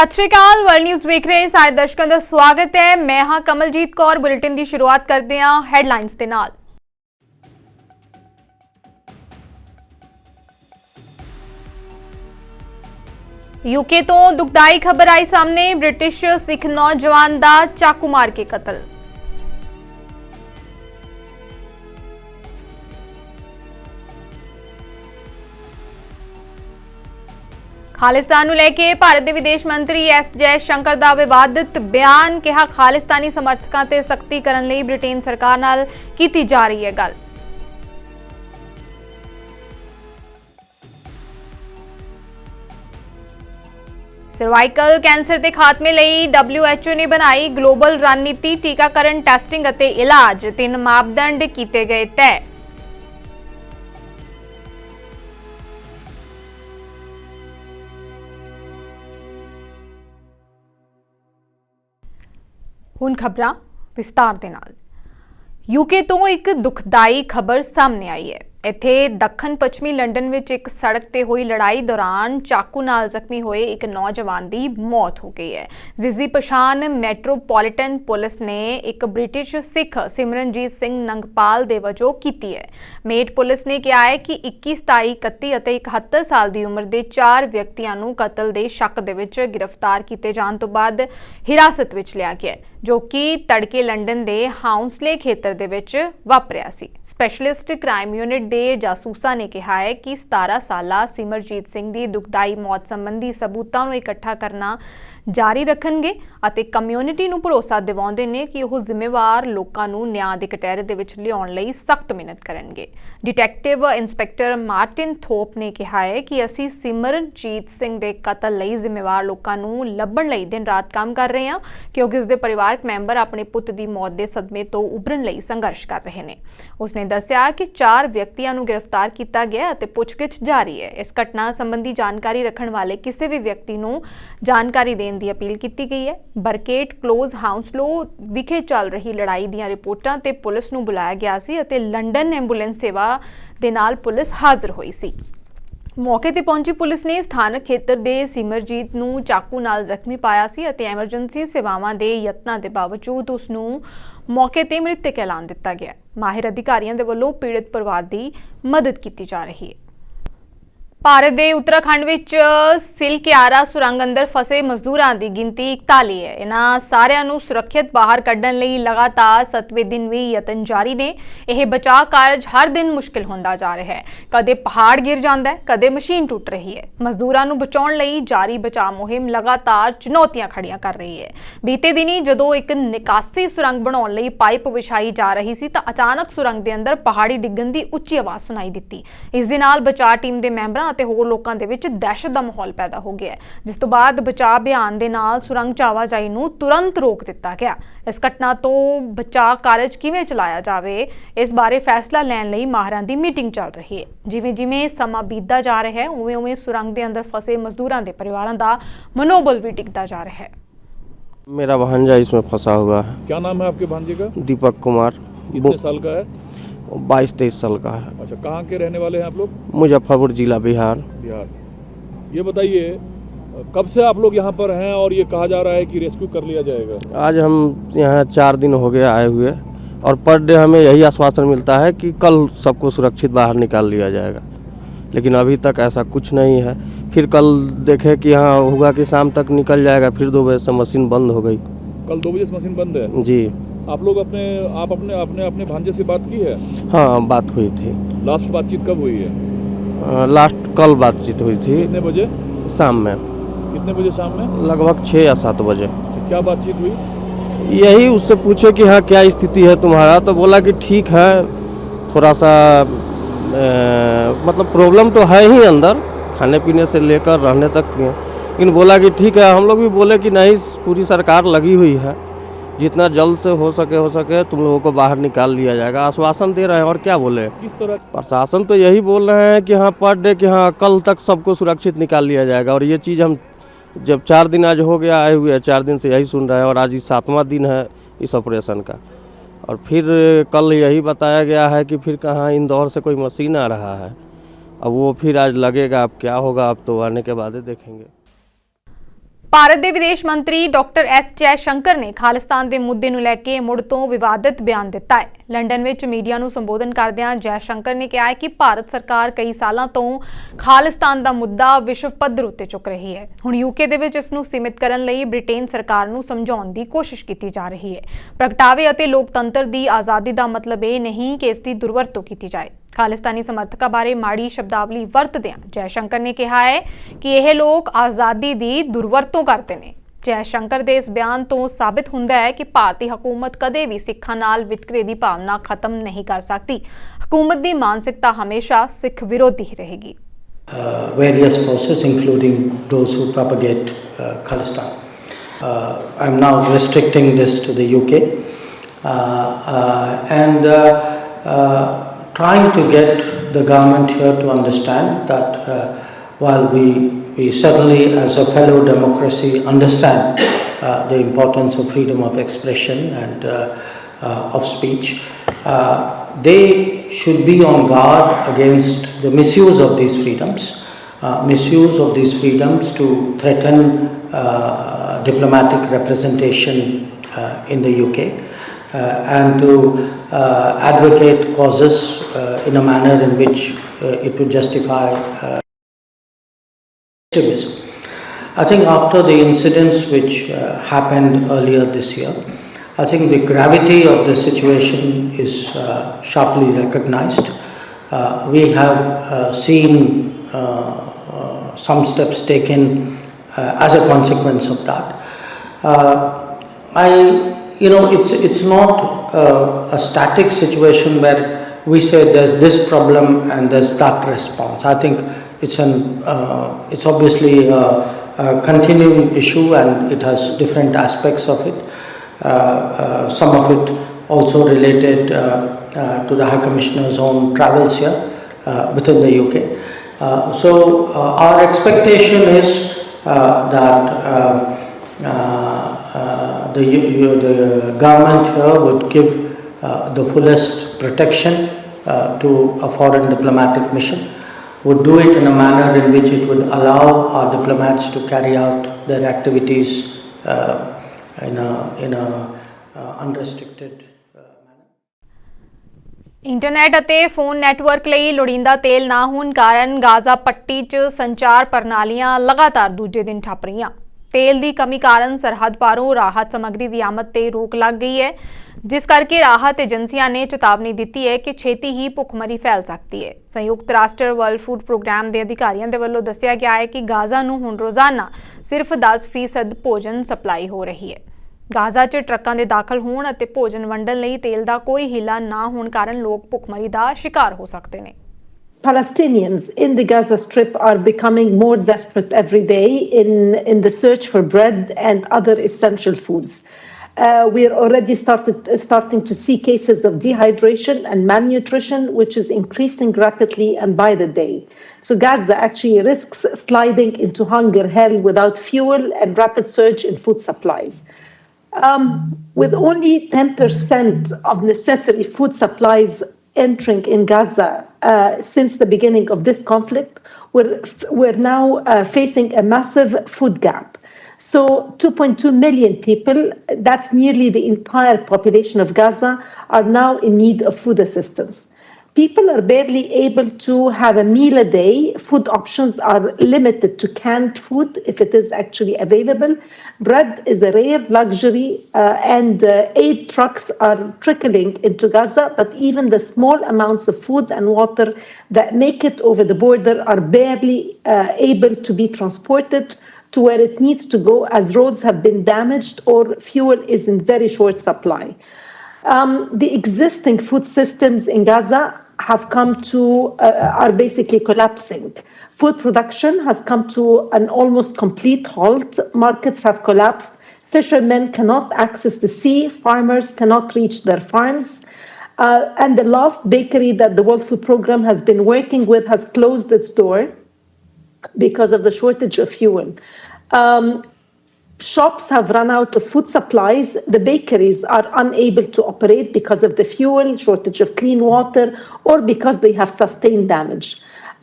सत श्री अकाल। World news वेख रहे सारे दर्शकों का स्वागत है। मैं हाँ कमलजीत कौर। बुलेटिन की शुरुआत करते हैं हैडलाइंस के नाल। यूके तो दुखदाई खबर आई सामने। ब्रिटिश सिख नौजवान का चाकू मार के कतल। खालिस्तान ਨੂੰ ਲੈ ਕੇ ਭਾਰਤ ਦੇ ਵਿਦੇਸ਼ ਮੰਤਰੀ ਐਸ ਜੈ ਸ਼ੰਕਰ ਦਾ ਵਿਵਾਦਿਤ ਬਿਆਨ। ਕਿਹਾ ਖਾਲਿਸਤਾਨੀ ਸਮਰਥਕਾਂ ਤੇ ਸਖਤੀ ਕਰਨ ਲਈ ਬ੍ਰਿਟੇਨ ਸਰਕਾਰ ਨਾਲ ਕੀਤੀ ਜਾ ਰਹੀ ਹੈ ਗੱਲ। ਸਰਵਾਈਕਲ ਕੈਂਸਰ ਦੇ ਖਾਤਮੇ ਲਈ WHO ਨੇ ਬਣਾਈ ਗਲੋਬਲ ਰਣਨੀਤੀ। ਟੀਕਾਕਰਨ, ਟੈਸਟਿੰਗ ਅਤੇ ਇਲਾਜ ਤਿੰਨ ਮਾਪਦੰਡ ਕੀਤੇ ਗਏ ਤੈਅ। ਹੁਣ ਖਬਰਾਂ ਵਿਸਤਾਰ ਦੇ ਨਾਲ। यूके तो एक दुखदाई खबर सामने आई है। ਇੱਥੇ ਦੱਖਣ ਪੱਛਮੀ ਲੰਡਨ ਵਿੱਚ ਇੱਕ ਸੜਕ ਤੇ ਹੋਈ ਲੜਾਈ ਦੌਰਾਨ ਚਾਕੂ ਨਾਲ ਜ਼ਖਮੀ ਹੋਏ ਇੱਕ ਨੌਜਵਾਨ ਦੀ ਮੌਤ ਹੋ ਗਈ ਹੈ, ਜਿਸ ਦੀ ਪਛਾਣ ਮੈਟਰੋਪੋਲੀਟਨ ਪੁਲਿਸ ਨੇ ਇੱਕ ਬ੍ਰਿਟਿਸ਼ ਸਿੱਖ ਸਿਮਰਨਜੀਤ ਸਿੰਘ ਨੰਗਪਾਲ ਦੇ ਵਜੋਂ ਕੀਤੀ ਹੈ। ਮੇਟ ਪੁਲਿਸ ਨੇ ਕਿਹਾ ਹੈ ਕਿ 21, 27, 31 ਅਤੇ 71 ਸਾਲ ਦੀ ਉਮਰ ਦੇ 4 ਵਿਅਕਤੀਆਂ ਨੂੰ ਕਤਲ ਦੇ ਸ਼ੱਕ ਦੇ ਵਿੱਚ ਗ੍ਰਿਫਤਾਰ ਕੀਤੇ ਜਾਣ ਤੋਂ ਬਾਅਦ ਹਿਰਾਸਤ ਵਿੱਚ ਲਿਆ ਗਿਆ, ਜੋ ਕਿ ਤੜਕੇ ਲੰਡਨ ਦੇ ਹਾਊਂਸਲੇ ਖੇਤਰ ਦੇ ਵਿੱਚ ਵਾਪਰਿਆ ਸੀ। ਸਪੈਸ਼ਲਿਸਟ ਕ੍ਰਾਈਮ ਯੂਨਿਟ ਦੇ ਜਾਸੂਸਾਂ ਨੇ ਕਿਹਾ ਹੈ ਕਿ 17 ਸਾਲਾ ਸਿਮਰਜੀਤ ਸਿੰਘ ਦੀ ਦੁਖਦਾਈ ਮੌਤ ਸੰਬੰਧੀ ਸਬੂਤਾਂ ਨੂੰ ਇਕੱਠਾ ਕਰਨਾ ਜਾਰੀ ਰੱਖਣਗੇ ਅਤੇ ਕਮਿਊਨਿਟੀ ਨੂੰ ਭਰੋਸਾ ਦਿਵਾਉਂਦੇ ਨੇ ਕਿ ਉਹ ਜ਼ਿੰਮੇਵਾਰ ਲੋਕਾਂ ਨੂੰ ਨਿਆਂ ਦੇ ਕਟਹਿਰੇ ਦੇ ਵਿੱਚ ਲਿਆਉਣ ਲਈ ਸਖਤ ਮਿਹਨਤ ਕਰਨਗੇ। ਡਿਟੈਕਟਿਵ ਇੰਸਪੈਕਟਰ ਮਾਰਟਿਨ ਥੋਪ ਨੇ ਕਿਹਾ ਹੈ ਕਿ ਅਸੀਂ ਸਿਮਰਨਜੀਤ ਸਿੰਘ ਦੇ ਕਤਲ ਲਈ ਜ਼ਿੰਮੇਵਾਰ ਲੋਕਾਂ ਨੂੰ ਲੱਭਣ ਲਈ ਦਿਨ ਰਾਤ ਕੰਮ ਕਰ ਰਹੇ ਹਾਂ, ਕਿਉਂਕਿ ਉਸਦੇ ਪਰਿਵਾਰਕ ਮੈਂਬਰ ਆਪਣੇ ਪੁੱਤ ਦੀ ਮੌਤ ਦੇ ਸਦਮੇ ਤੋਂ ਉਭਰਨ ਲਈ ਸੰਘਰਸ਼ ਕਰ ਰਹੇ ਨੇ। ਉਸਨੇ ਦੱਸਿਆ ਕਿ 4 ਵਿਅਕਤੀਆਂ ਨੂੰ ਗ੍ਰਿਫਤਾਰ ਕੀਤਾ ਗਿਆ ਅਤੇ ਪੁੱਛਗਿੱਛ ਜਾਰੀ ਹੈ। ਇਸ ਘਟਨਾ ਸੰਬੰਧੀ ਜਾਣਕਾਰੀ ਰੱਖਣ ਵਾਲੇ ਕਿਸੇ ਵੀ ਵਿਅਕਤੀ ਨੂੰ ਜਾਣਕਾਰੀ ਦੇਣ ਦੀ ਅਪੀਲ ਕੀਤੀ ਗਈ ਹੈ। ਬਰਕੇਟ ਕਲੋਜ਼ ਹਾਊਂਸਲੋ ਵਿਖੇ ਚੱਲ ਰਹੀ ਲੜਾਈ ਦੀਆਂ ਰਿਪੋਰਟਾਂ ਤੇ ਪੁਲਿਸ ਨੂੰ ਬੁਲਾਇਆ ਗਿਆ ਸੀ ਅਤੇ ਲੰਡਨ ਐਂਬੂਲੈਂਸ ਸੇਵਾ ਦੇ ਨਾਲ ਪੁਲਿਸ ਹਾਜ਼ਰ ਹੋਈ ਸੀ। ਮੌਕੇ ਤੇ ਪਹੁੰਚੀ ਪੁਲਿਸ ਨੇ ਸਥਾਨਕ ਖੇਤਰ ਦੇ ਸਿਮਰਜੀਤ ਨੂੰ ਚਾਕੂ ਨਾਲ ਜ਼ਖਮੀ ਪਾਇਆ ਸੀ ਅਤੇ ਐਮਰਜੈਂਸੀ ਸੇਵਾਵਾਂ ਦੇ ਯਤਨਾਂ ਦੇ ਬਾਵਜੂਦ ਉਸ ਨੂੰ ਮੌਕੇ ਤੇ ਮ੍ਰਿਤਕ ਐਲਾਨ ਦਿੱਤਾ ਗਿਆ। ਮਾਹਿਰ ਅਧਿਕਾਰੀਆਂ ਦੇ ਵੱਲੋਂ ਪੀੜਤ ਪਰਿਵਾਰ ਦੀ ਮਦਦ ਕੀਤੀ ਜਾ ਰਹੀ ਹੈ। ਭਾਰਤ ਦੇ ਉੱਤਰਾਖੰਡ ਵਿੱਚ ਸਿਲਕਿਆਰਾ ਸੁਰੰਗ ਅੰਦਰ ਫਸੇ ਮਜ਼ਦੂਰਾਂ ਦੀ ਗਿਣਤੀ 41 ਹੈ। ਇਹਨਾਂ ਸਾਰਿਆਂ ਨੂੰ ਸੁਰੱਖਿਅਤ ਬਾਹਰ ਕੱਢਣ ਲਈ ਲਗਾਤਾਰ 7ਵੇਂ ਦਿਨ ਵੀ ਯਤਨ ਜਾਰੀ ਨੇ। ਇਹ ਬਚਾਅ ਕਾਰਜ ਹਰ ਦਿਨ ਮੁਸ਼ਕਿਲ ਹੁੰਦਾ ਜਾ ਰਿਹਾ ਹੈ। ਕਦੇ ਪਹਾੜ ਗਿਰ ਜਾਂਦਾ ਹੈ, ਕਦੇ ਮਸ਼ੀਨ ਟੁੱਟ ਰਹੀ ਹੈ। ਮਜ਼ਦੂਰਾਂ ਨੂੰ ਬਚਾਉਣ ਲਈ ਜਾਰੀ ਬਚਾਅ ਮੁਹਿੰਮ ਲਗਾਤਾਰ ਚੁਣੌਤੀਆਂ ਖੜੀਆਂ ਕਰ ਰਹੀ ਹੈ। ਬੀਤੇ ਦਿਨੀ ਜਦੋਂ ਇੱਕ ਨਿਕਾਸੀ ਸੁਰੰਗ ਬਣਾਉਣ ਲਈ ਪਾਈਪ ਵਿਛਾਈ ਜਾ ਰਹੀ ਸੀ ਤਾਂ ਅਚਾਨਕ ਸੁਰੰਗ ਦੇ ਅੰਦਰ ਪਹਾੜੀ ਡਿੱਗਣ ਦੀ ਉੱਚੀ ਆਵਾਜ਼ ਸੁਣਾਈ ਦਿੱਤੀ। ਇਸ ਦੇ ਨਾਲ ਬਚਾਅ ਟੀਮ ਦੇ ਮੈਂਬਰਾਂ ਅਤੇ ਹੋਰ ਲੋਕਾਂ ਦੇ ਵਿੱਚ ਦਹਿਸ਼ਤ ਦਾ ਮਾਹੌਲ ਪੈਦਾ ਹੋ ਗਿਆ, ਜਿਸ ਤੋਂ ਬਾਅਦ ਬਚਾਅ ਅਭਿਆਨ ਦੇ ਨਾਲ ਸੁਰੰਗ 'ਚ ਆਵਾਜਾਈ ਨੂੰ ਤੁਰੰਤ ਰੋਕ ਦਿੱਤਾ ਗਿਆ। ਇਸ ਘਟਨਾ ਤੋਂ ਬਚਾਅ ਕਾਰਜ ਕਿਵੇਂ ਚਲਾਇਆ ਜਾਵੇ, ਇਸ ਬਾਰੇ ਫੈਸਲਾ ਲੈਣ ਲਈ ਮਾਹਰਾਂ ਦੀ ਮੀਟਿੰਗ ਚੱਲ ਰਹੀ ਹੈ। ਜਿਵੇਂ ਜਿਵੇਂ ਸਮਾਂ ਬੀਤਦਾ ਜਾ ਰਿਹਾ ਹੈ, ਉਵੇਂ ਉਵੇਂ ਸੁਰੰਗ ਦੇ ਅੰਦਰ ਫਸੇ ਮਜ਼ਦੂਰਾਂ ਦੇ ਪਰਿਵਾਰਾਂ ਦਾ ਮਨੋਬਲ भी टिकता जा रहा है। मेरा भांजा इसमें फंसा हुआ है। क्या नाम है आपके भांजे का? दीपक कुमार। कितने साल का है? 22-23 साल का है। अच्छा, कहाँ के रहने वाले हैं आप लोग? मुजफ्फरपुर जिला, बिहार। ये बताइए, कब से आप लोग यहाँ पर हैं और ये कहा जा रहा है कि रेस्क्यू कर लिया जाएगा? आज हम यहाँ 4 दिन हो गए आए हुए और पर डे हमें यही आश्वासन मिलता है कि कल सबको सुरक्षित बाहर निकाल लिया जाएगा, लेकिन अभी तक ऐसा कुछ नहीं है। फिर कल देखे कि हाँ होगा कि शाम तक निकल जाएगा, फिर 2 बजे से मशीन बंद हो गई। कल 2 बजे से मशीन बंद है जी। आप लोग अपने भांजे से बात की है? हाँ, बात हुई थी। लास्ट बातचीत कब हुई है? लास्ट कल बातचीत हुई थी। कितने बजे? शाम में। कितने बजे शाम में? लगभग 6 या 7 बजे। क्या बातचीत हुई? यही उससे पूछे कि हाँ क्या स्थिति है तुम्हारा, तो बोला कि ठीक है, थोड़ा सा मतलब प्रॉब्लम तो है ही अंदर, खाने पीने से लेकर रहने तक। लेकिन बोला कि ठीक है। हम लोग भी बोले कि नहीं, पूरी सरकार लगी हुई है, जितना जल्द से हो सके तुम लोगों को बाहर निकाल लिया जाएगा। आश्वासन दे रहे हैं और क्या बोले। किस तरह? प्रशासन तो यही बोल रहे हैं कि हाँ पर डे कि हाँ कल तक सबको सुरक्षित निकाल लिया जाएगा। और ये चीज़ हम जब 4 दिन आज हो गया आए हुए, 4 दिन से यही सुन रहे हैं और आज 7वां दिन है इस ऑपरेशन का। और फिर कल यही बताया गया है कि फिर कहाँ इंदौर से कोई मशीन आ रहा है। अब वो फिर आज लगेगा, अब क्या होगा अब तो आने के बाद ही देखेंगे। ਭਾਰਤ ਦੇ ਵਿਦੇਸ਼ ਮੰਤਰੀ ਡਾਕਟਰ ਐਸ ਜੈ ਸ਼ੰਕਰ ਨੇ ਖਾਲਿਸਤਾਨ ਦੇ ਮੁੱਦੇ ਨੂੰ ਲੈ ਕੇ ਮੁੜ ਤੋਂ ਵਿਵਾਦਿਤ ਬਿਆਨ ਦਿੱਤਾ ਹੈ। ਲੰਡਨ ਵਿੱਚ ਮੀਡੀਆ ਨੂੰ ਸੰਬੋਧਨ ਕਰਦਿਆਂ ਜੈ ਸ਼ੰਕਰ ਨੇ ਕਿਹਾ ਹੈ ਕਿ ਭਾਰਤ ਸਰਕਾਰ ਕਈ ਸਾਲਾਂ ਤੋਂ ਖਾਲਿਸਤਾਨ ਦਾ ਮੁੱਦਾ ਵਿਸ਼ਵ ਪੱਧਰ ਉੱਤੇ ਚੁੱਕ ਰਹੀ ਹੈ। ਹੁਣ ਯੂਕੇ ਦੇ ਵਿੱਚ ਇਸ ਨੂੰ ਸੀਮਿਤ ਕਰਨ ਲਈ ਬ੍ਰਿਟੇਨ ਸਰਕਾਰ ਨੂੰ ਸਮਝਾਉਣ ਦੀ ਕੋਸ਼ਿਸ਼ ਕੀਤੀ ਜਾ ਰਹੀ ਹੈ। ਪ੍ਰਗਟਾਵੇ ਅਤੇ ਲੋਕਤੰਤਰ ਦੀ ਆਜ਼ਾਦੀ ਦਾ ਮਤਲਬ ਇਹ ਨਹੀਂ ਕਿ ਇਸ ਦੀ ਦੁਰਵਰਤੋਂ ਕੀਤੀ ਜਾਏ। ਖਾਲਿਸਤਾਨੀ ਸਮਰਥਕਾਂ ਬਾਰੇ ਮਾੜੀ ਸ਼ਬਦਾਵਲੀ ਵਰਤਦਿਆਂ ਜੈ ਸ਼ੰਕਰ ਨੇ ਕਿਹਾ ਹੈ ਕਿ ਇਹ ਲੋਕ ਆਜ਼ਾਦੀ ਦੀ ਦੁਰਵਰਤੋਂ ਕਰਦੇ ਨੇ। ਜੈ ਸ਼ੰਕਰ ਦੇ ਇਸ ਬਿਆਨ ਤੋਂ ਸਾਬਿਤ ਹੁੰਦਾ ਹੈ ਕਿ ਭਾਰਤੀ ਹਕੂਮਤ ਕਦੇ ਵੀ ਸਿੱਖਾਂ ਨਾਲ ਵਿਤਕਰੇ ਦੀ ਭਾਵਨਾ ਖਤਮ ਨਹੀਂ ਕਰ ਸਕਦੀ। ਹਕੂਮਤ ਦੀ ਮਾਨਸਿਕਤਾ ਹਮੇਸ਼ਾ ਸਿੱਖ ਵਿਰੋਧੀ ਹੀ ਰਹੇਗੀ। Various forces, including those who propagate Khalistan. I'm now restricting this to the UK and trying to get the government here to understand that while we certainly as a fellow democracy understand the importance of freedom of expression and of speech, they should be on guard against the misuse of these freedoms to threaten diplomatic representation in the UK and to advocate causes in a manner in which it would justify activism. I think after the incidents which happened earlier this year, I think the gravity of the situation is sharply recognized. We have seen some steps taken as a consequence of that. It's not a static situation where we say there's this problem and there's that response. I think it's obviously a continuing issue and it has different aspects of it. Some of it also related to the High Commissioner's own travels here within the UK. So our expectation is that the government here would give the fullest protection to a foreign diplomatic mission, would do it in a manner in which it would allow our diplomats to carry out their activities in a unrestricted internet ਅਤੇ phone network ਲਈ ਲੋੜੀਂਦਾ ਤੇਲ ਨਾ ਹੋਣ ਕਾਰਨ Gaza ਪੱਟੀ 'ਚ ਸੰਚਾਰ ਪ੍ਰਣਾਲੀਆਂ ਲਗਾਤਾਰ ਦੂਜੇ ਦਿਨ ਠੱਪ ਰਹੀਆਂ। ਤੇਲ ਦੀ ਕਮੀ ਕਾਰਨ ਸਰਹੱਦ ਪਾਰੋਂ ਰਾਹਤ ਸਮੱਗਰੀ ਦੀ ਆਮਦ ਤੇ ਰੋਕ ਲੱਗ ਗਈ ਹੈ, ਜਿਸ ਕਰਕੇ ਰਾਹਤ ਏਜੰਸੀਆਂ ਨੇ ਚੇਤਾਵਨੀ ਦਿੱਤੀ ਹੈ ਕਿ ਛੇਤੀ ਹੀ ਭੁੱਖਮਰੀ ਫੈਲ ਸਕਦੀ ਹੈ। ਸੰਯੁਕਤ ਰਾਸ਼ਟਰ ਵਰਲਡ ਫੂਡ ਪ੍ਰੋਗਰਾਮ ਦੇ ਅਧਿਕਾਰੀਆਂ ਦੇ ਵੱਲੋਂ ਦੱਸਿਆ ਗਿਆ ਹੈ ਕਿ ਗਾਜ਼ਾ ਨੂੰ ਹੁਣ ਰੋਜ਼ਾਨਾ ਸਿਰਫ 10% ਭੋਜਨ ਸਪਲਾਈ ਹੋ ਰਹੀ ਹੈ। ਗਾਜ਼ਾ 'ਚ ਟਰੱਕਾਂ ਦੇ ਦਾਖਲ ਹੋਣ ਅਤੇ ਭੋਜਨ ਵੰਡਣ ਲਈ ਤੇਲ ਦਾ ਕੋਈ ਹੀਲਾ ਨਾ ਹੋਣ ਕਾਰਨ ਲੋਕ ਭੁੱਖਮਰੀ ਦਾ ਸ਼ਿਕਾਰ ਹੋ ਸਕਦੇ ਨੇ। Palestinians in the Gaza Strip are becoming more desperate every day in the search for bread and other essential foods. We are already starting to see cases of dehydration and malnutrition, which is increasing rapidly and by the day. So Gaza actually risks sliding into hunger hell without fuel and rapid surge in food supplies. With only 10% of necessary food supplies entering in Gaza since the beginning of this conflict, we're now facing a massive food gap. So 2.2 million people, that's nearly the entire population of Gaza, are now in need of food assistance. People are barely able to have a meal a day. Food options are limited to canned food if it is actually available. Bread is a rare luxury and aid trucks are trickling into Gaza, but even the small amounts of food and water that make it over the border are barely able to be transported to where it needs to go, as roads have been damaged or fuel is in very short supply. The existing food systems in Gaza are basically collapsing. Food production has come to an almost complete halt. Markets have collapsed. Fishermen cannot access the sea. Farmers cannot reach their farms. And the last bakery that the World Food Programme has been working with has closed its door because of the shortage of fuel. Shops have run out of food supplies. The bakeries are unable to operate because of the fuel, shortage of clean water, or because they have sustained damage.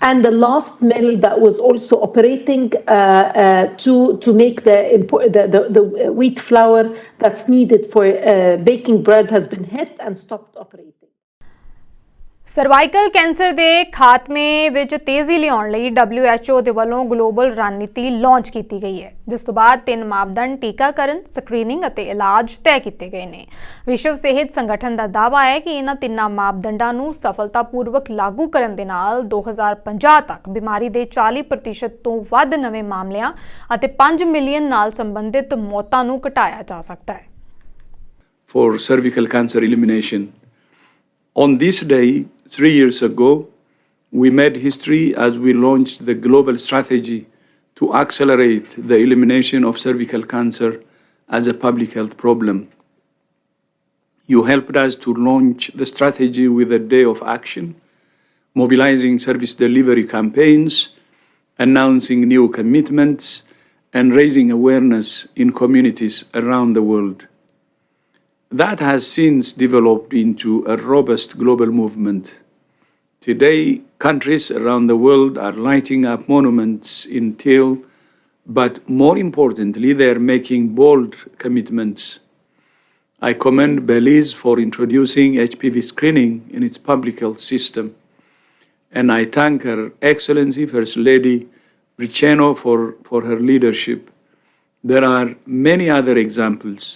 and the last mill that was also operating to make the wheat flour that's needed for baking bread has been hit and stopped operating. Cervical cancer ਦੇ ਖਾਤਮੇ ਵਿੱਚ ਤੇਜ਼ੀ ਲਿਆਉਣ ਲਈ WHO ਦੇ ਵੱਲੋਂ global ਰਣਨੀਤੀ launch ਕੀਤੀ ਗਈ ਹੈ, ਜਿਸ ਤੋਂ ਬਾਅਦ 3 ਮਾਪਦੰਡ ਟੀਕਾਕਰਨ, ਸਕਰੀਨਿੰਗ ਅਤੇ ਇਲਾਜ ਤੈਅ ਕੀਤੇ ਗਏ ਨੇ। ਵਿਸ਼ਵ ਸਿਹਤ ਸੰਗਠਨ ਦਾ ਦਾਅਵਾ ਹੈ ਕਿ ਇਹਨਾਂ ਤਿੰਨਾਂ ਮਾਪਦੰਡਾਂ ਨੂੰ ਸਫਲਤਾਪੂਰਵਕ ਲਾਗੂ ਕਰਨ ਦੇ ਨਾਲ 2050 ਤੱਕ ਬਿਮਾਰੀ ਦੇ 40% ਤੋਂ ਵੱਧ ਨਵੇਂ ਮਾਮਲਿਆਂ ਅਤੇ 5 ਮਿਲੀਅਨ ਨਾਲ ਸੰਬੰਧਿਤ ਮੌਤਾਂ ਨੂੰ ਘਟਾਇਆ ਜਾ ਸਕਦਾ ਹੈ। For cervical cancer elimination. On this day, 3 years ago, we made history as we launched the global strategy to accelerate the elimination of cervical cancer as a public health problem. You helped us to launch the strategy with a day of action, mobilizing service delivery campaigns, announcing new commitments, and raising awareness in communities around the world. That has since developed into a robust global movement. Today, countries around the world are lighting up monuments in teal, but more importantly, they are making bold commitments. I commend Belize for introducing HPV screening in its public health system, and I thank Her Excellency First Lady Briceño for her leadership. There are many other examples.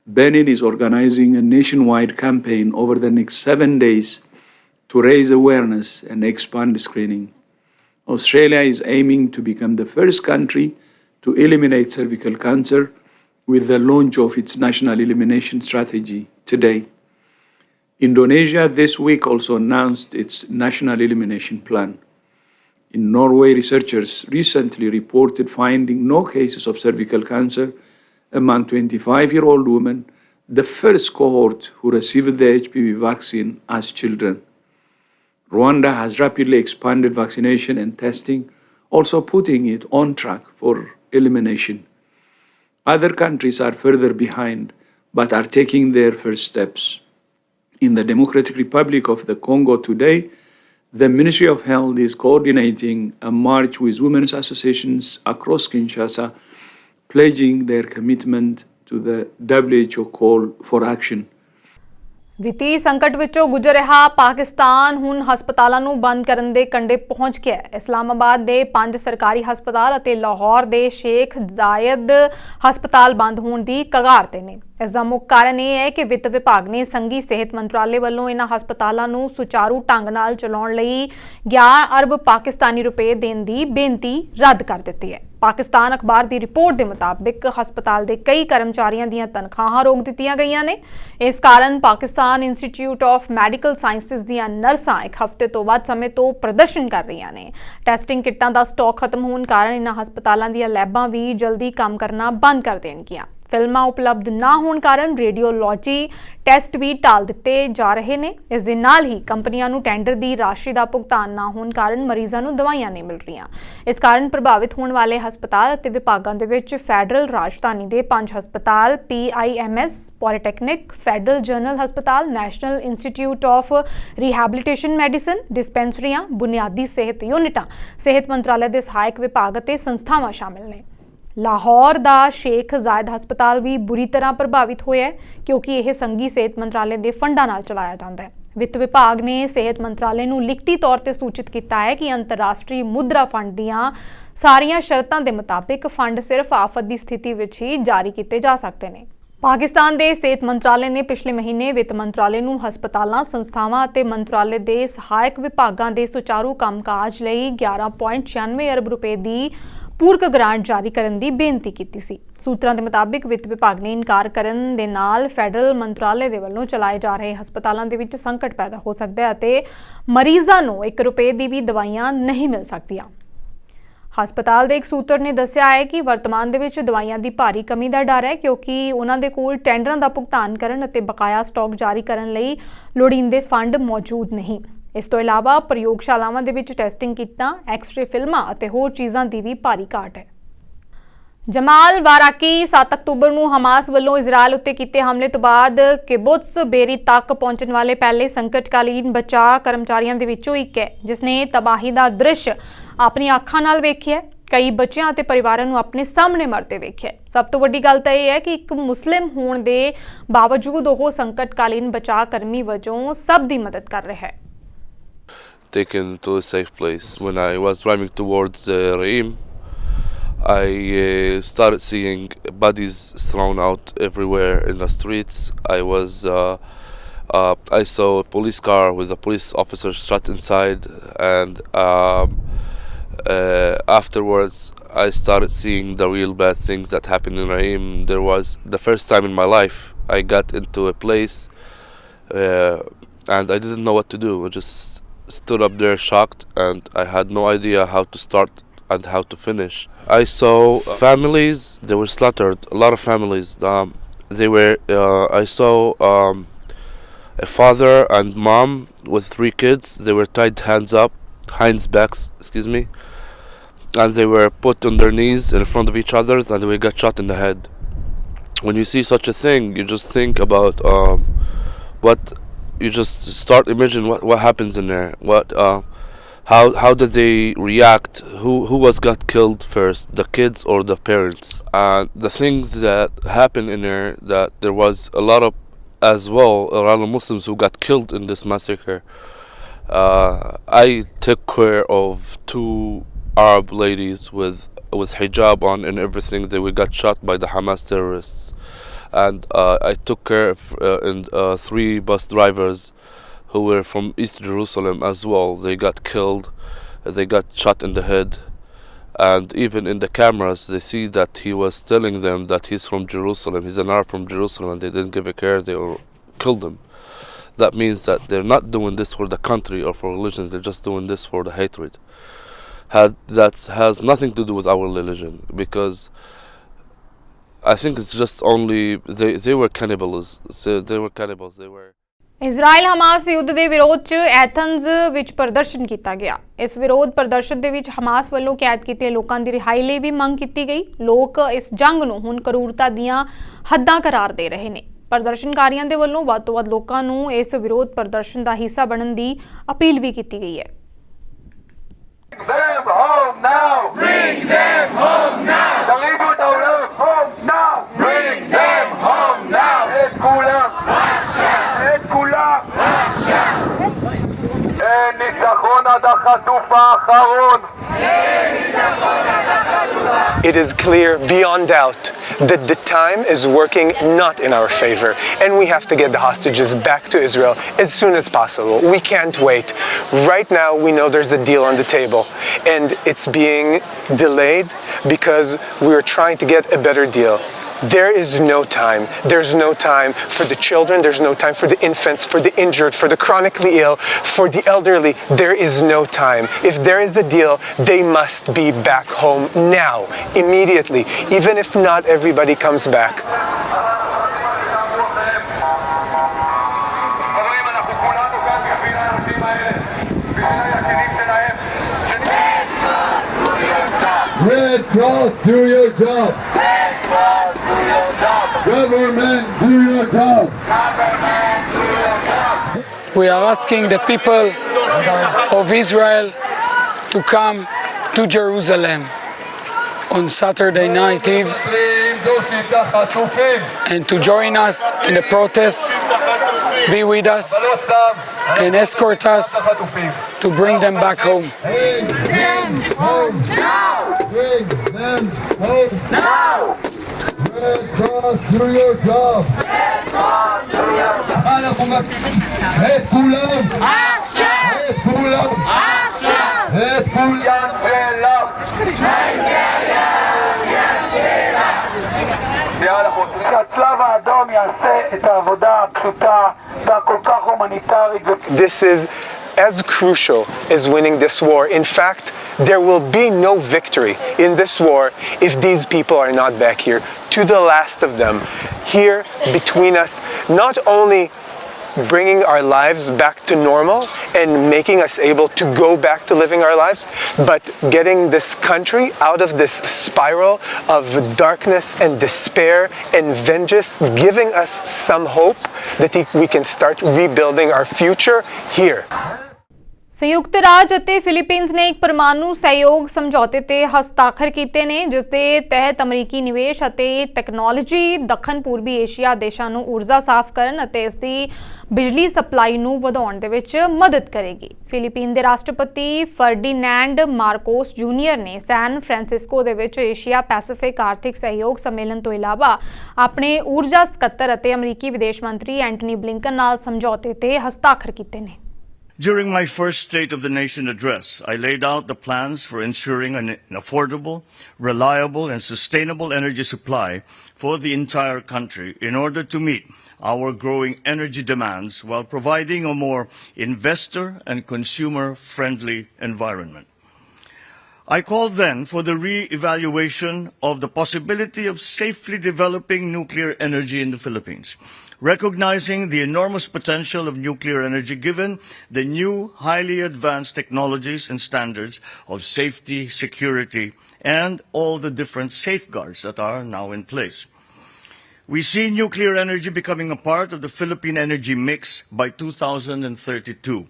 Benin is organizing a nationwide campaign over the next 7 days to raise awareness and expand screening. Australia is aiming to become the first country to eliminate cervical cancer with the launch of its national elimination strategy today. Indonesia this week also announced its national elimination plan. In Norway, researchers recently reported finding no cases of cervical cancer among 25-year-old women, the first cohort who received the HPV vaccine as children. Rwanda has rapidly expanded vaccination and testing, also putting it on track for elimination. Other countries are further behind, but are taking their first steps. In the Democratic Republic of the Congo today, the Ministry of Health is coordinating a march with women's associations across Kinshasa, pledging their commitment to the WHO call for action. ਵਿੱਤੀ ਸੰਕਟ ਵਿੱਚੋਂ ਗੁਜ਼ਰ ਰਿਹਾ ਪਾਕਿਸਤਾਨ ਹੁਣ ਹਸਪਤਾਲਾਂ ਨੂੰ ਬੰਦ ਕਰਨ ਦੇ ਕੰਢੇ ਪਹੁੰਚ ਗਿਆ ਹੈ। ਇਸਲਾਮਾਬਾਦ ਦੇ 5 ਸਰਕਾਰੀ ਹਸਪਤਾਲ ਅਤੇ ਲਾਹੌਰ ਦੇ ਸ਼ੇਖ ਜ਼ਾਇਦ ਹਸਪਤਾਲ ਬੰਦ ਹੋਣ ਦੀ ਕਗਾਰ ਤੇ ਨੇ। ਇਸ ਦਾ ਮੁੱਖ ਕਾਰਨ ਇਹ ਹੈ ਕਿ ਵਿੱਤ ਵਿਭਾਗ ਨੇ ਸੰਘੀ ਸਿਹਤ ਮੰਤਰਾਲੇ ਵੱਲੋਂ ਇਹਨਾਂ ਹਸਪਤਾਲਾਂ ਨੂੰ ਸੁਚਾਰੂ ਢੰਗ ਨਾਲ ਚਲਾਉਣ ਲਈ 11 ਅਰਬ ਪਾਕਿਸਤਾਨੀ ਰੁਪਏ ਦੇਣ ਦੀ ਬੇਨਤੀ ਰੱਦ ਕਰ ਦਿੱਤੀ ਹੈ। ਪਾਕਿਸਤਾਨ ਅਖਬਾਰ ਦੀ ਰਿਪੋਰਟ ਦੇ ਮੁਤਾਬਿਕ ਹਸਪਤਾਲ ਦੇ ਕਈ ਕਰਮਚਾਰੀਆਂ ਦੀਆਂ ਤਨਖਾਹਾਂ ਰੋਕ ਦਿੱਤੀਆਂ ਗਈਆਂ ਨੇ। ਇਸ ਕਾਰਨ Pakistan institute of medical sciences ਦੀਆਂ ਨਰਸਾਂ 1 ਹਫ਼ਤੇ ਤੋਂ ਵੱਧ ਸਮੇਂ ਤੋਂ ਪ੍ਰਦਰਸ਼ਨ ਕਰ ਰਹੀਆਂ ਨੇ। ਟੈਸਟਿੰਗ ਕਿੱਟਾਂ ਦਾ ਸਟਾਕ ਖਤਮ ਹੋਣ ਕਾਰਨ ਇਹਨਾਂ ਹਸਪਤਾਲਾਂ ਦੀਆਂ ਲੈਬਾਂ ਵੀ ਜਲਦੀ ਕੰਮ ਕਰਨਾ ਬੰਦ ਕਰ ਦੇਣਗੀਆਂ। ਫਿਲਮਾਂ ਉਪਲਬਧ ਨਾ ਹੋਣ ਕਾਰਨ ਰੇਡੀਓਲੋਜੀ ਟੈਸਟ ਵੀ ਟਾਲ ਦਿੱਤੇ ਜਾ ਰਹੇ ਨੇ। ਇਸ ਦੇ ਨਾਲ ਹੀ ਕੰਪਨੀਆਂ ਨੂੰ ਟੈਂਡਰ ਦੀ ਰਾਸ਼ੀ ਦਾ ਭੁਗਤਾਨ ਨਾ ਹੋਣ ਕਾਰਨ ਮਰੀਜ਼ਾਂ ਨੂੰ ਦਵਾਈਆਂ ਨਹੀਂ ਮਿਲ ਰਹੀਆਂ। ਇਸ ਕਾਰਨ ਪ੍ਰਭਾਵਿਤ ਹੋਣ ਵਾਲੇ ਹਸਪਤਾਲ ਅਤੇ ਵਿਭਾਗਾਂ ਦੇ ਵਿੱਚ ਫੈਡਰਲ ਰਾਜਧਾਨੀ ਦੇ 5 ਹਸਪਤਾਲ, PIMS, ਪੋਲੀਟੈਕਨਿਕ, ਫੈਡਰਲ ਜਨਰਲ ਹਸਪਤਾਲ, national institute of rehabilitation medicine, ਡਿਸਪੈਂਸਰੀਆਂ, ਬੁਨਿਆਦੀ ਸਿਹਤ ਯੂਨਿਟਾਂ, ਸਿਹਤ ਮੰਤਰਾਲੇ ਦੇ ਸਹਾਇਕ ਵਿਭਾਗ ਅਤੇ ਸੰਸਥਾਵਾਂ ਸ਼ਾਮਿਲ ਨੇ। ਲਾਹੌਰ ਦਾ ਸ਼ੇਖ ਜ਼ਾਇਦ ਹਸਪਤਾਲ ਵੀ ਬੁਰੀ ਤਰ੍ਹਾਂ ਪ੍ਰਭਾਵਿਤ ਹੋਇਆ ਹੈ ਕਿਉਂਕਿ ਇਹ ਸੰਘੀ ਸਿਹਤ ਮੰਤਰਾਲੇ ਦੇ ਫੰਡਾਂ ਨਾਲ ਚਲਾਇਆ ਜਾਂਦਾ ਹੈ। ਵਿੱਤ ਵਿਭਾਗ ਨੇ ਸਿਹਤ ਮੰਤਰਾਲੇ ਨੂੰ ਲਿਖਤੀ ਤੌਰ ਤੇ ਸੂਚਿਤ ਕੀਤਾ ਹੈ ਕਿ ਅੰਤਰਰਾਸ਼ਟਰੀ ਮੁਦਰਾ ਫੰਡ ਦੀਆਂ ਸਾਰੀਆਂ ਸ਼ਰਤਾਂ ਦੇ ਮੁਤਾਬਿਕ ਫੰਡ ਸਿਰਫ ਆਫਤ ਦੀ ਸਥਿਤੀ ਵਿੱਚ ਹੀ ਜਾਰੀ ਕੀਤੇ ਜਾ ਸਕਦੇ ਨੇ। ਪਾਕਿਸਤਾਨ ਦੇ ਸਿਹਤ ਮੰਤਰਾਲੇ ਨੇ ਪਿਛਲੇ ਮਹੀਨੇ ਵਿੱਤ ਮੰਤਰਾਲੇ ਨੂੰ ਹਸਪਤਾਲਾਂ, ਸੰਸਥਾਵਾਂ ਅਤੇ ਮੰਤਰਾਲੇ ਦੇ ਸਹਾਇਕ ਵਿਭਾਗਾਂ ਦੇ ਸੁਚਾਰੂ ਕੰਮਕਾਜ ਲਈ 11.96 ਅਰਬ ਰੁਪਏ ਦੀ ਪੂਰਕ ਗ੍ਰਾਂਟ ਜਾਰੀ ਕਰਨ ਦੀ ਬੇਨਤੀ ਕੀਤੀ ਸੀ। ਸੂਤਰਾਂ ਦੇ ਮੁਤਾਬਿਕ ਵਿੱਤ ਵਿਭਾਗ ਨੇ ਇਨਕਾਰ ਕਰਨ ਦੇ ਨਾਲ ਫੈਡਰਲ ਮੰਤਰਾਲੇ ਦੇ ਵੱਲੋਂ ਚਲਾਏ ਜਾ ਰਹੇ ਹਸਪਤਾਲਾਂ ਦੇ ਵਿੱਚ ਸੰਕਟ ਪੈਦਾ ਹੋ ਸਕਦਾ ਹੈ ਅਤੇ ਮਰੀਜ਼ਾਂ ਨੂੰ 1 ਰੁਪਏ ਦੀ ਵੀ ਦਵਾਈਆਂ ਨਹੀਂ ਮਿਲ ਸਕਦੀਆਂ। ਹਸਪਤਾਲ ਦੇ ਇੱਕ ਸੂਤਰ ਨੇ ਦੱਸਿਆ ਹੈ ਕਿ ਵਰਤਮਾਨ ਦੇ ਵਿੱਚ ਦਵਾਈਆਂ ਦੀ ਭਾਰੀ ਕਮੀ ਦਾ ਡਰ ਹੈ ਕਿਉਂਕਿ ਉਹਨਾਂ ਦੇ ਕੋਲ ਟੈਂਡਰਾਂ ਦਾ ਭੁਗਤਾਨ ਕਰਨ ਅਤੇ ਬਕਾਇਆ ਸਟਾਕ ਜਾਰੀ ਕਰਨ ਲਈ ਲੋੜੀਂਦੇ ਫੰਡ ਮੌਜੂਦ ਨਹੀਂ। ਇਸ ਤੋਂ ਇਲਾਵਾ ਪ੍ਰਯੋਗਸ਼ਾਲਾਵਾਂ ਦੇ ਵਿੱਚ ਟੈਸਟਿੰਗ ਕਿੱਟਾਂ, ਐਕਸ-ਰੇ ਫਿਲਮਾਂ ਅਤੇ ਹੋਰ ਚੀਜ਼ਾਂ ਦੀ ਵੀ ਭਾਰੀ ਘਾਟ ਹੈ। ਜਮਾਲ ਵਾਰਾਕੀ 7 ਅਕਤੂਬਰ ਨੂੰ ਹਮਾਸ ਵੱਲੋਂ ਇਜ਼ਰਾਈਲ ਉੱਤੇ ਕੀਤੇ ਹਮਲੇ ਤੋਂ ਬਾਅਦ ਕਿਬੁਤਸ ਬੇਰੀ ਤੱਕ ਪਹੁੰਚਣ ਵਾਲੇ ਪਹਿਲੇ ਸੰਕਟਕਾਲੀਨ ਬਚਾਅ ਕਰਮਚਾਰੀਆਂ ਦੇ ਵਿੱਚੋਂ ਇੱਕ ਹੈ, ਜਿਸ ਨੇ ਤਬਾਹੀ ਦਾ ਦ੍ਰਿਸ਼ ਆਪਣੀ ਅੱਖਾਂ ਨਾਲ ਵੇਖਿਆ। ਕਈ ਬੱਚਿਆਂ ਅਤੇ ਪਰਿਵਾਰਾਂ ਨੂੰ ਆਪਣੇ ਸਾਹਮਣੇ ਮਰਦੇ ਵੇਖਿਆ। ਸਭ ਤੋਂ ਵੱਡੀ ਗੱਲ ਤਾਂ ਇਹ ਹੈ ਕਿ ਇੱਕ ਮੁਸਲਿਮ ਹੋਣ ਦੇ ਬਾਵਜੂਦ ਉਹ ਸੰਕਟਕਾਲੀਨ ਬਚਾਅ ਕਰਮੀ ਵਜੋਂ ਸਭ ਦੀ ਮਦਦ ਕਰ ਰਿਹਾ ਹੈ। Taken to a safe place. When I was driving towards Reim, I started seeing bodies thrown out everywhere in the streets. I saw a police car with a police officer shot inside, and afterwards I started seeing the real bad things that happened in Reim. There was the first time in my life I got into a place and I didn't know what to do. I just stood up there shocked, and I had no idea how to start and how to finish. I saw families, they were slaughtered, a lot of families. I saw a father and mom with 3 kids. They were tied hands backs, and they were put on their knees in front of each other, and they got shot in the head. When you see such a thing, you just think about you just start imagining what happens in there. How did they react? Who got killed first, the kids or the parents? The things that happened in there, that there was a lot of Muslims who got killed in this massacre. I took care of 2 Arab ladies with hijab on and everything. They got shot by the Hamas terrorists. And I took care of 3 bus drivers who were from East Jerusalem as well. They got killed, they got shot in the head, and even in the cameras they see that he was telling them that he's from Jerusalem, he's an Arab from Jerusalem, and they didn't give a care, they killed him. That means that they're not doing this for the country or for religion, they're just doing this for the hatred. That has nothing to do with our religion, because I think it's just only they were cannibals. They were. Israel Hamas ਯੁੱਧ ਦੇ ਵਿਰੋਧ 'ਚ Athens ਵਿੱਚ ਪ੍ਰਦਰਸ਼ਨ ਕੀਤਾ ਗਿਆ। ਇਸ ਵਿਰੋਧ ਪ੍ਰਦਰਸ਼ਨ ਦੇ ਵਿੱਚ ਹਮਾਸ ਵੱਲੋਂ ਕੈਦ ਕੀਤੇ ਲੋਕਾਂ ਦੀ ਰਿਹਾਈ ਲਈ ਵੀ ਮੰਗ ਕੀਤੀ ਗਈ। ਲੋਕ ਇਸ ਜੰਗ ਨੂੰ ਹੁਣ ਕਰੂਰਤਾ ਦੀਆਂ ਹੱਦਾਂ ਕਰਾਰ ਦੇ ਰਹੇ ਨੇ। ਪ੍ਰਦਰਸ਼ਨਕਾਰੀਆਂ ਦੇ ਵੱਲੋਂ ਵੱਧ ਤੋਂ ਵੱਧ ਲੋਕਾਂ ਨੂੰ ਇਸ ਵਿਰੋਧ ਪ੍ਰਦਰਸ਼ਨ ਦਾ ਹਿੱਸਾ ਬਣਨ ਦੀ ਅਪੀਲ ਵੀ ਕੀਤੀ ਗਈ ਹੈ। Them home now! Bring them home now! תורידו את העולם! Home now! Bring them home now! את כולם! את כולם! אין ניצחון עד החטוף האחרון! אין ניצחון עד החטוף! It is clear beyond doubt that the time is working not in our favor, and we have to get the hostages back to Israel as soon as possible. We can't wait. Right now we know there's a deal on the table, and it's being delayed because we're trying to get a better deal. There is no time. There's no time for the children. There's no time for the infants, for the injured, for the chronically ill, for the elderly. There is no time. If there is a deal, they must be back home now, immediately, even if not everybody comes back. Red Cross, do your job. Red Cross, do your job. Government, do your job. Government, do your job. We are asking the people of Israel to come to Jerusalem on Saturday night Eve and to join us in the protest, be with us and escort us to bring them back home. Bring them home now! Bring them home Now! Red Cross, do your job. Red Cross, do your job. את כולם. עכשיו! את כולם. עכשיו! את כולם. יד שלך! שהצלב האדום יעשה את העבודה הפשוטה והכל כך הומניטרית. This is as crucial as winning this war. In fact, there will be no victory in this war if these people are not back here, to the last of them, here between us, not only bringing our lives back to normal and making us able to go back to living our lives, but getting this country out of this spiral of darkness and despair and vengeance, giving us some hope that we can start rebuilding our future here. ਸੰਯੁਕਤ ਰਾਜ ਅਤੇ Philippines ਨੇ ਇੱਕ ਪਰਮਾਣੂ ਸਹਿਯੋਗ ਸਮਝੌਤੇ ਤੇ ਹਸਤਾਖਰ ਕੀਤੇ ਨੇ, ਜਿਸ ਦੇ ਤਹਿਤ ਅਮਰੀਕੀ ਨਿਵੇਸ਼ ਅਤੇ ਟੈਕਨੋਲੋਜੀ ਦੱਖਣ ਪੂਰਬੀ ਏਸ਼ੀਆ ਦੇਸ਼ਾਂ ਨੂੰ ਊਰਜਾ ਸਾਫ਼ ਕਰਨ ਅਤੇ ਇਸ ਦੀ ਬਿਜਲੀ ਸਪਲਾਈ ਨੂੰ ਵਧਾਉਣ ਦੇ ਵਿੱਚ ਮਦਦ ਕਰੇਗੀ। ਫਿਲੀਪੀਨ ਦੇ ਰਾਸ਼ਟਰਪਤੀ ਫਰਡੀਨੈਂਡ ਮਾਰਕੋਸ ਜੂਨੀਅਰ ਨੇ ਸੈਨ ਫਰਾਂਸਿਸਕੋ ਦੇ ਵਿੱਚ ਏਸ਼ੀਆ ਪੈਸੀਫਿਕ ਆਰਥਿਕ ਸਹਿਯੋਗ ਸੰਮੇਲਨ ਤੋਂ ਇਲਾਵਾ ਆਪਣੇ ਊਰਜਾ ਸਕੱਤਰ ਅਤੇ ਅਮਰੀਕੀ ਵਿਦੇਸ਼ ਮੰਤਰੀ ਐਂਟਨੀ ਬਲਿੰਕਨ ਨਾਲ ਸਮਝੌਤੇ ਤੇ ਹਸਤਾਖਰ ਕੀਤੇ ਨੇ। During my first State of the Nation address, I laid out the plans for ensuring an affordable, reliable, and sustainable energy supply for the entire country in order to meet our growing energy demands while providing a more investor and consumer-friendly environment. I called then for the re-evaluation of the possibility of safely developing nuclear energy in the Philippines, recognizing the enormous potential of nuclear energy given the new highly advanced technologies and standards of safety, security, and all the different safeguards that are now in place. We see nuclear energy becoming a part of the Philippine energy mix by 2032.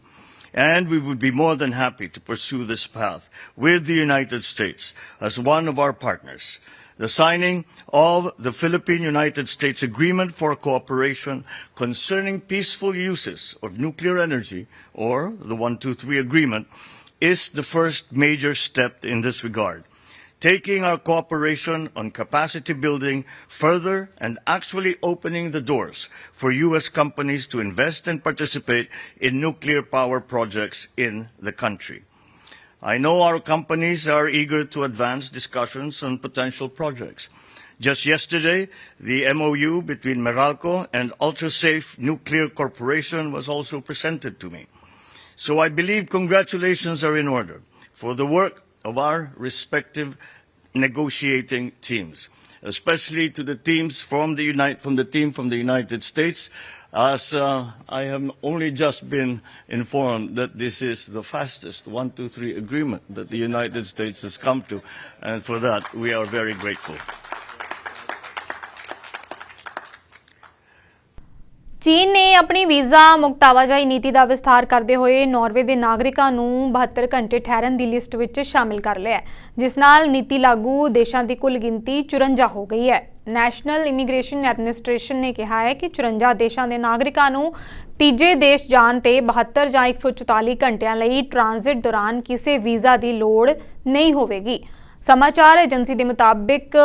And we would be more than happy to pursue this path with the United States as one of our partners. The signing of the Philippine-United States Agreement for Cooperation concerning peaceful uses of nuclear energy, or the 123 Agreement, is the first major step in this regard, taking our cooperation on capacity building further and actually opening the doors for U.S. companies to invest and participate in nuclear power projects in the country. I know our companies are eager to advance discussions on potential projects. Just yesterday, the MOU between Meralco and Ultrasafe Nuclear Corporation was also presented to me. So I believe congratulations are in order for the work of our respective negotiating teams, especially to the teams from the United States, as I have only just been informed that this is the fastest 123 agreement that the United States has come to, and for that we are very grateful. ਚੀਨ ਨੇ ਆਪਣੀ visa ਮੁਕਤ ਆਵਾਜਾਈ ਨੀਤੀ ਦਾ ਵਿਸਥਾਰ ਕਰਦੇ ਹੋਏ Norway ਦੇ ਨਾਗਰਿਕਾਂ ਨੂੰ 72 ਘੰਟੇ ਠਹਿਰਨ ਦੀ ਲਿਸਟ ਵਿੱਚ ਸ਼ਾਮਿਲ ਕਰ ਲਿਆ ਹੈ, ਜਿਸ ਨਾਲ ਨੀਤੀ ਲਾਗੂ ਦੇਸ਼ਾਂ ਦੀ ਕੁੱਲ ਗਿਣਤੀ 54 ਹੋ ਗਈ ਹੈ। ਨੈਸ਼ਨਲ ਇਮੀਗ੍ਰੇਸ਼ਨ ਐਡਮਿਨਿਸਟ੍ਰੇਸ਼ਨ ਨੇ ਕਿਹਾ ਹੈ ਕਿ 54 ਦੇਸ਼ਾਂ ਦੇ ਨਾਗਰਿਕਾਂ ਨੂੰ ਤੀਜੇ ਦੇਸ਼ ਜਾਣ ਤੇ 72 ਜਾਂ 144 ਘੰਟਿਆਂ ਲਈ ਟ੍ਰਾਂਜ਼ਿਟ ਦੌਰਾਨ ਕਿਸੇ ਵੀਜ਼ਾ ਦੀ ਲੋੜ ਨਹੀਂ ਹੋਵੇਗੀ। समाचार एजेंसी के मुताबिक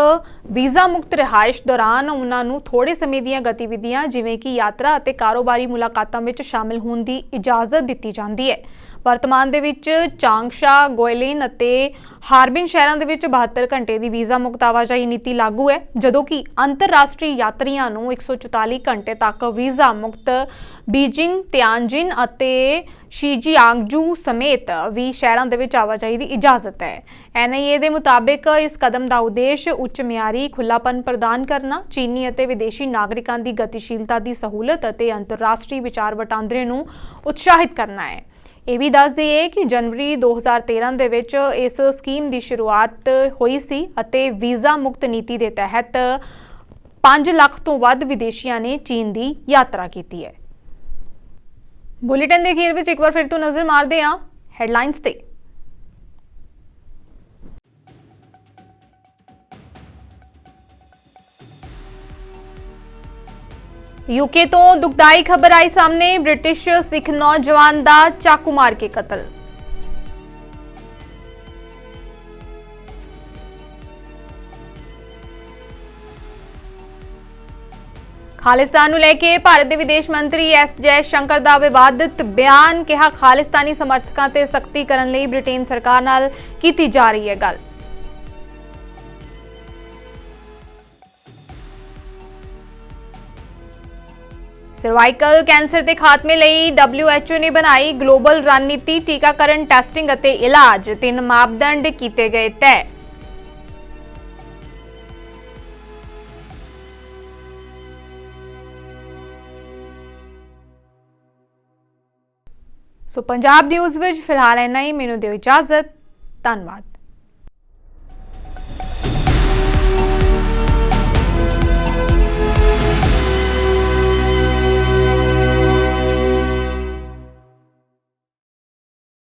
वीज़ा मुक्त रिहाइश दौरान उन्होंने थोड़े समय ਦੀਆਂ गतिविधियां जिवें कि यात्रा और कारोबारी मुलाकातों में शामिल होने की इजाजत दी जाती है। वर्तमान ਦੇ ਵਿੱਚ ਚਾਂਗਸ਼ਾ, ਗੋਇਲਿਨ ਅਤੇ ਹਾਰਬਿਨ ਸ਼ਹਿਰਾਂ ਦੇ ਵਿੱਚ 72 ਘੰਟੇ ਦੀ ਵੀਜ਼ਾ ਮੁਕਤ ਆਵਾਜਾਈ ਨੀਤੀ ਲਾਗੂ ਹੈ, ਜਦੋਂ ਕਿ ਅੰਤਰਰਾਸ਼ਟਰੀ ਯਾਤਰੀਆਂ ਨੂੰ 144 ਘੰਟੇ ਤੱਕ ਵੀਜ਼ਾ ਮੁਕਤ ਬੀਜਿੰਗ, ਤਿਆਨਜਿਨ ਅਤੇ ਸ਼ੀਜੀਆਂਗਜੂ ਸਮੇਤ 20 ਸ਼ਹਿਰਾਂ ਦੇ ਵਿੱਚ ਆਵਾਜਾਈ ਦੀ ਇਜਾਜ਼ਤ ਹੈ। NIA ਦੇ ਮੁਤਾਬਿਕ ਇਸ ਕਦਮ ਦਾ ਉਦੇਸ਼ ਉੱਚ ਮਿਆਰੀ ਖੁੱਲਾਪਨ ਪ੍ਰਦਾਨ ਕਰਨਾ, ਚੀਨੀ ਅਤੇ ਵਿਦੇਸ਼ੀ ਨਾਗਰਿਕਾਂ ਦੀ ਗਤੀਸ਼ੀਲਤਾ ਦੀ ਸਹੂਲਤ ਅਤੇ ਅੰਤਰਰਾਸ਼ਟਰੀ ਵਿਚਾਰ ਵਟਾਂਦਰੇ ਨੂੰ ਉਤਸ਼ਾਹਿਤ ਕਰਨਾ ਹੈ। ਇਹ ਵੀ ਦੱਸ ਦਈਏ ਕਿ ਜਨਵਰੀ 2013 ਦੇ ਵਿੱਚ ਇਸ ਸਕੀਮ ਦੀ ਸ਼ੁਰੂਆਤ ਹੋਈ ਸੀ ਅਤੇ ਵੀਜ਼ਾ ਮੁਕਤ ਨੀਤੀ ਦੇ ਤਹਿਤ 5 ਲੱਖ ਤੋਂ ਵੱਧ ਵਿਦੇਸ਼ੀਆਂ ਨੇ ਚੀਨ ਦੀ ਯਾਤਰਾ ਕੀਤੀ ਹੈ। ਬੁਲੇਟਿਨ ਦੇ ਅਖੀਰ ਵਿੱਚ ਇੱਕ ਵਾਰ ਫਿਰ ਤੋਂ ਨਜ਼ਰ ਮਾਰਦੇ ਹਾਂ ਹੈਡਲਾਈਨਸ ਤੇ। यूके तो दुखदाई खबर आई सामने, ब्रिटिश सिख नौजवान दा चाकू मार के कतल। खालिस्तान नूं लैके भारत के विदेश मंत्री एस जयशंकर दा विवादित बयान, कहा खालिस्तानी समर्थकों ते सख्ती करने लई ब्रिटेन सरकार नाल कीती जा रही है गल। ਸਰਵਾਈਕਲ ਕੈਂਸਰ ਦੇ ਖਾਤਮੇ ਲਈ WHO ਨੇ ਬਣਾਈ ਗਲੋਬਲ ਰਣਨੀਤੀ, ਟੀਕਾਕਰਨ, ਟੈਸਟਿੰਗ ਅਤੇ ਇਲਾਜ 3 ਮਾਪਦੰਡ ਕੀਤੇ ਗਏ ਤੈਅ। ਸੋ ਪੰਜਾਬ ਨਿਊਜ਼ ਵਿੱਚ ਫਿਲਹਾਲ ਇੰਨਾ ਹੀ। ਮੈਨੂੰ ਦਿਓ ਇਜਾਜ਼ਤ। ਧੰਨਵਾਦ।